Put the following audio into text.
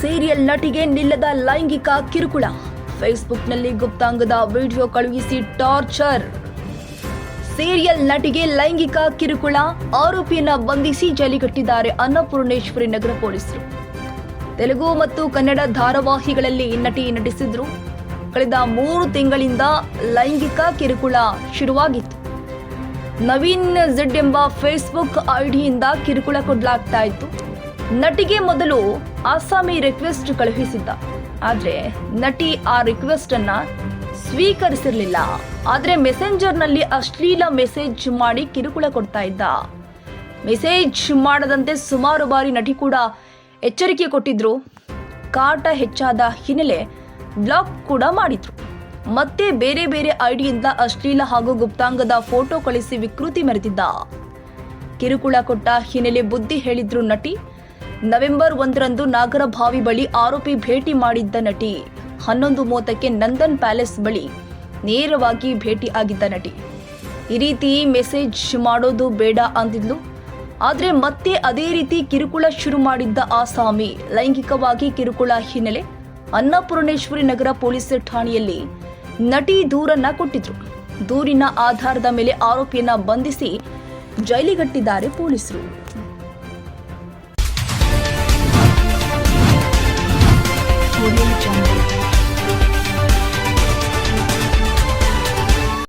Serial ನಟಿಗೆ ನಿಲ್ಲದ ಲೈಂಗಿಕ ಕಿರುಕುಳ. ಫೇಸ್ಬುಕ್ನಲ್ಲಿ ಗುಪ್ತಾಂಗದ ವಿಡಿಯೋ ಕಳುಹಿಸಿ ಟಾರ್ಚರ್. ಸೀರಿಯಲ್ ನಟಿಗೆ ಲೈಂಗಿಕ ಕಿರುಕುಳ, ಆರೋಪಿಯನ್ನ ಬಂಧಿಸಿ ಜೈಲಿಗಟ್ಟಿದ್ದಾರೆ ಅನ್ನಪೂರ್ಣೇಶ್ವರಿ ನಗರ ಪೊಲೀಸರು. ತೆಲುಗು ಮತ್ತು ಕನ್ನಡ ಧಾರಾವಾಹಿಗಳಲ್ಲಿ ನಟಿ ನಟಿಸಿದ್ರು. ಕಳೆದ 3 ತಿಂಗಳಿಂದ ಲೈಂಗಿಕ ಕಿರುಕುಳ ಶುರುವಾಗಿತ್ತು. ನವೀನ್ ಝೆಡ್ ಎಂಬ ಫೇಸ್ಬುಕ್ ಐಡಿಯಿಂದ ಕಿರುಕುಳ ಕೊಡಲಾಗ್ತಾ ಇತ್ತು. ನಟಿಗೆ ಮೊದಲು ಆಸಾಮಿ ರಿಕ್ವೆಸ್ಟ್ ಕಳುಹಿಸಿದ್ದ. ಆದ್ರೆ ನಟಿ ಆ ರಿಕ್ವೆಸ್ಟ್ ಅನ್ನ ಸ್ವೀಕರಿಸಿರಲಿಲ್ಲ. ಆದ್ರೆ ಮೆಸೆಂಜರ್ನಲ್ಲಿ ಅಶ್ಲೀಲ ಮೆಸೇಜ್ ಮಾಡಿ ಕಿರುಕುಳ ಕೊಡ್ತಾ ಇದ್ದ. ಮೆಸೇಜ್ ಮಾಡದಂತೆ ಸುಮಾರು ಬಾರಿ ನಟಿ ಕೂಡ ಎಚ್ಚರಿಕೆ ಕೊಟ್ಟಿದ್ರು. ಕಾಟ ಹೆಚ್ಚಾದ ಹಿನ್ನೆಲೆ ಬ್ಲಾಕ್ ಕೂಡ ಮಾಡಿದ್ರು. ಮತ್ತೆ ಬೇರೆ ಬೇರೆ ಐಡಿಯಿಂದ ಅಶ್ಲೀಲ ಹಾಗೂ ಗುಪ್ತಾಂಗದ ಫೋಟೋ ಕಳಿಸಿ ವಿಕೃತಿ ಮೆರೆದಿದ್ದ. ಕಿರುಕುಳ ಕೊಟ್ಟ ಹಿನ್ನೆಲೆ ಬುದ್ಧಿ ಹೇಳಿದ್ರು ನಟಿ. ನವೆಂಬರ್ 1ರಂದು ನಾಗರಭಾವಿ ಬಳಿ ಆರೋಪಿ ಭೇಟಿ ಮಾಡಿದ್ದ ನಟಿ 11:30ಕ್ಕೆ ನಂದನ್ ಪ್ಯಾಲೇಸ್ ಬಳಿ ನೇರವಾಗಿ ಭೇಟಿ ಆಗಿದ್ದ ನಟಿ. ಈ ರೀತಿ ಮೆಸೇಜ್ ಮಾಡೋದು ಬೇಡ ಅಂದಿದ್ಲು. ಆದ್ರೆ ಮತ್ತೆ ಅದೇ ರೀತಿ ಕಿರುಕುಳ ಶುರು ಮಾಡಿದ್ದ ಆಸಾಮಿ ಲೈಂಗಿಕವಾಗಿ ಕಿರುಕುಳ ಹಿನ್ನೆಲೆ ಅನ್ನಪೂರ್ಣೇಶ್ವರಿ ನಗರ ಪೊಲೀಸ್ ಠಾಣೆಯಲ್ಲಿ ನಟಿ ದೂರನ್ನ ಕೊಟ್ಟಿದ್ರು. ದೂರಿನ ಆಧಾರದ ಮೇಲೆ ಆರೋಪಿಯನ್ನ ಬಂಧಿಸಿ ಜೈಲಿಗಟ್ಟಿದ್ದಾರೆ ಪೊಲೀಸರು. Audio Jungle.